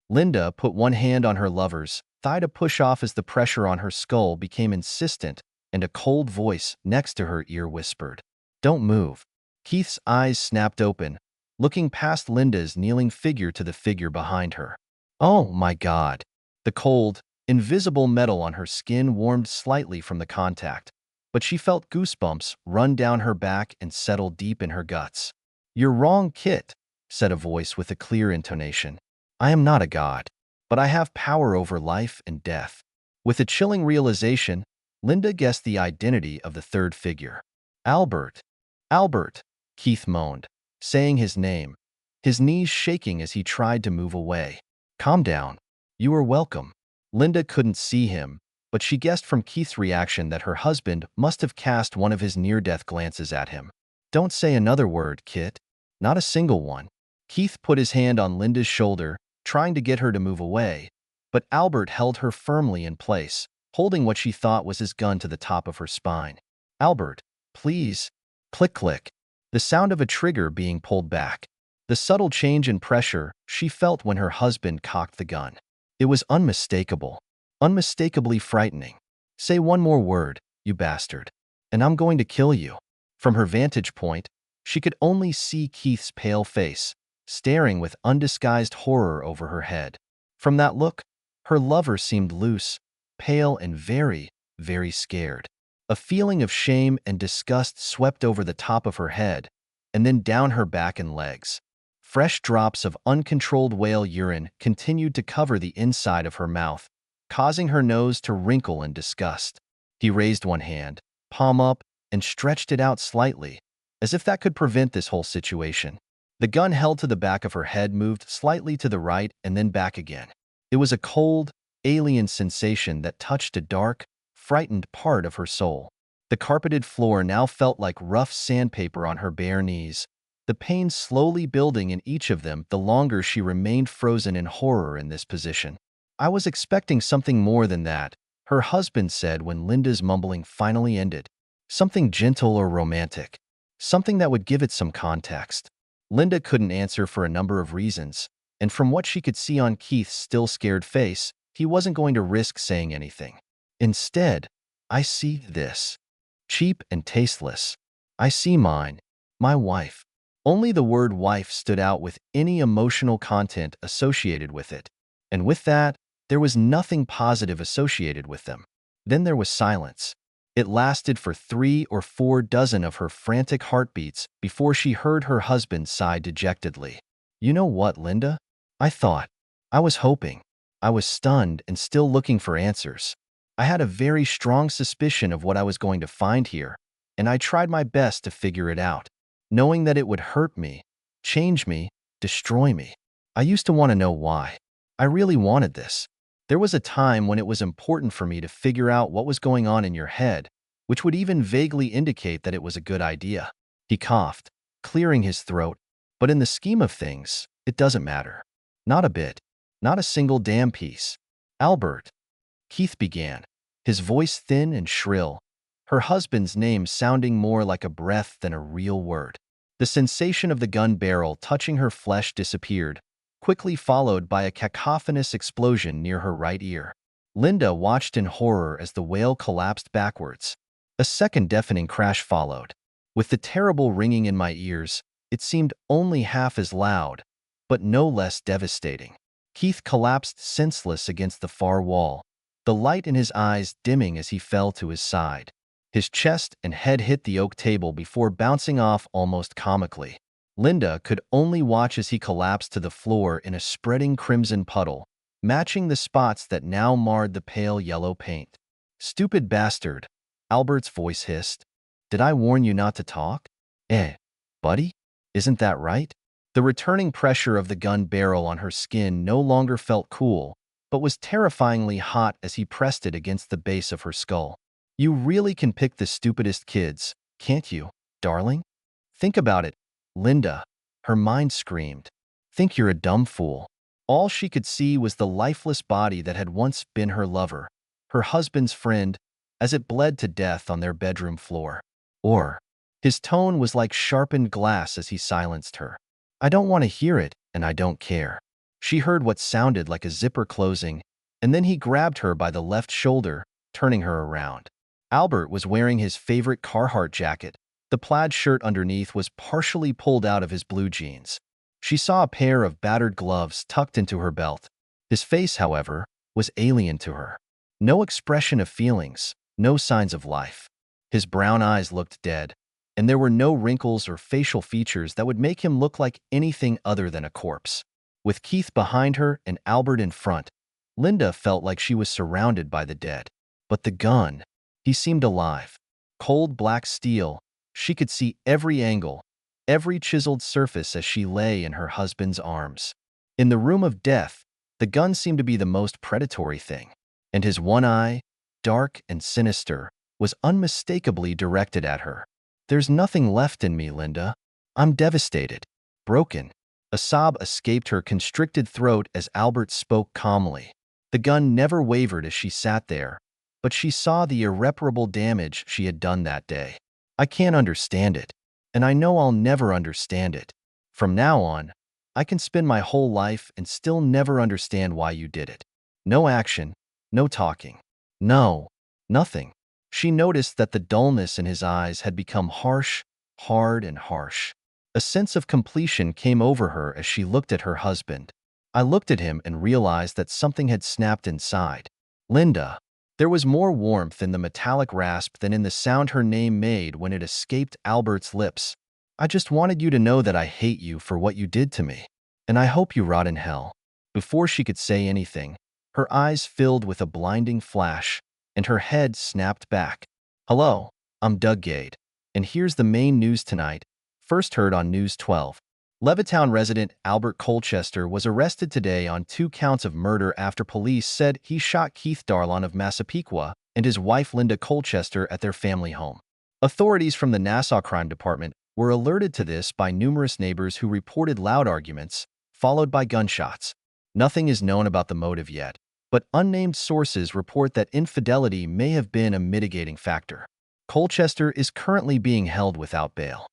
Linda put one hand on her lover's thigh to push off as the pressure on her skull became insistent, and a cold voice next to her ear whispered, "Don't move." Keith's eyes snapped open, looking past Linda's kneeling figure to the figure behind her. Oh my God. The cold, invisible metal on her skin warmed slightly from the contact, but she felt goosebumps run down her back and settle deep in her guts. "You're wrong, Kit," said a voice with a clear intonation. "I am not a god, but I have power over life and death." With a chilling realization, Linda guessed the identity of the third figure. "Albert. Albert," Keith moaned, saying his name, his knees shaking as he tried to move away. "Calm down. You are welcome." Linda couldn't see him, but she guessed from Keith's reaction that her husband must have cast one of his near-death glances at him. "Don't say another word, Kit. Not a single one." Keith put his hand on Linda's shoulder, trying to get her to move away, but Albert held her firmly in place, holding what she thought was his gun to the top of her spine. "Albert, please." Click, click. The sound of a trigger being pulled back. The subtle change in pressure she felt when her husband cocked the gun. It was unmistakable, unmistakably frightening. "Say one more word, you bastard, and I'm going to kill you." From her vantage point, she could only see Keith's pale face, staring with undisguised horror over her head. From that look, her lover seemed loose, pale, and very, very scared. A feeling of shame and disgust swept over the top of her head and then down her back and legs. Fresh drops of uncontrolled whale urine continued to cover the inside of her mouth, causing her nose to wrinkle in disgust. He raised one hand, palm up, and stretched it out slightly, as if that could prevent this whole situation. The gun held to the back of her head moved slightly to the right and then back again. It was a cold, alien sensation that touched a dark, frightened part of her soul. The carpeted floor now felt like rough sandpaper on her bare knees, the pain slowly building in each of them the longer she remained frozen in horror in this position. "I was expecting something more than that," her husband said when Linda's mumbling finally ended. "Something gentle or romantic. Something that would give it some context." Linda couldn't answer for a number of reasons, and from what she could see on Keith's still scared face, he wasn't going to risk saying anything. "Instead, I see this. Cheap and tasteless. I see mine. My wife." Only the word wife stood out with any emotional content associated with it. And with that, there was nothing positive associated with them. Then there was silence. It lasted for 3 or 4 dozen of her frantic heartbeats before she heard her husband sigh dejectedly. "You know what, Linda? I thought. I was hoping. I was stunned and still looking for answers. I had a very strong suspicion of what I was going to find here, and I tried my best to figure it out, knowing that it would hurt me, change me, destroy me. I used to want to know why. I really wanted this. There was a time when it was important for me to figure out what was going on in your head, which would even vaguely indicate that it was a good idea." He coughed, clearing his throat. "But in the scheme of things, it doesn't matter. Not a bit. Not a single damn piece." "Albert," Keith began, his voice thin and shrill, her husband's name sounding more like a breath than a real word. The sensation of the gun barrel touching her flesh disappeared, quickly followed by a cacophonous explosion near her right ear. Linda watched in horror as the whale collapsed backwards. A second deafening crash followed. With the terrible ringing in my ears, it seemed only half as loud, but no less devastating. Keith collapsed senseless against the far wall, the light in his eyes dimming as he fell to his side. His chest and head hit the oak table before bouncing off almost comically. Linda could only watch as he collapsed to the floor in a spreading crimson puddle, matching the spots that now marred the pale yellow paint. "Stupid bastard," Albert's voice hissed. "Did I warn you not to talk? Buddy? Isn't that right?" The returning pressure of the gun barrel on her skin no longer felt cool, but was terrifyingly hot as he pressed it against the base of her skull. "You really can pick the stupidest kids, can't you, darling? Think about it, Linda," her mind screamed. "Think you're a dumb fool." All she could see was the lifeless body that had once been her lover, her husband's friend, as it bled to death on their bedroom floor. His tone was like sharpened glass as he silenced her. "I don't want to hear it, and I don't care." She heard what sounded like a zipper closing, and then he grabbed her by the left shoulder, turning her around. Albert was wearing his favorite Carhartt jacket. The plaid shirt underneath was partially pulled out of his blue jeans. She saw a pair of battered gloves tucked into her belt. His face, however, was alien to her. No expression of feelings, no signs of life. His brown eyes looked dead, and there were no wrinkles or facial features that would make him look like anything other than a corpse. With Keith behind her and Albert in front, Linda felt like she was surrounded by the dead. But the gun, he seemed alive. Cold black steel, she could see every angle, every chiseled surface as she lay in her husband's arms. In the room of death, the gun seemed to be the most predatory thing, and his one eye, dark and sinister, was unmistakably directed at her. "There's nothing left in me, Linda. I'm devastated, broken." A sob escaped her constricted throat as Albert spoke calmly. The gun never wavered as she sat there, but she saw the irreparable damage she had done that day. "I can't understand it, and I know I'll never understand it. From now on, I can spend my whole life and still never understand why you did it." No action, no talking. No, nothing. She noticed that the dullness in his eyes had become harsh, hard, and harsh. A sense of completion came over her as she looked at her husband. I looked at him and realized that something had snapped inside. "Linda." There was more warmth in the metallic rasp than in the sound her name made when it escaped Albert's lips. "I just wanted you to know that I hate you for what you did to me, and I hope you rot in hell." Before she could say anything, her eyes filled with a blinding flash, and her head snapped back. "Hello, I'm Doug Gade, and here's the main news tonight." First heard on News 12. Levittown resident Albert Colchester was arrested today on 2 counts of murder after police said he shot Keith Darlon of Massapequa and his wife Linda Colchester at their family home. Authorities from the Nassau Crime Department were alerted to this by numerous neighbors who reported loud arguments, followed by gunshots. Nothing is known about the motive yet, but unnamed sources report that infidelity may have been a mitigating factor. Colchester is currently being held without bail.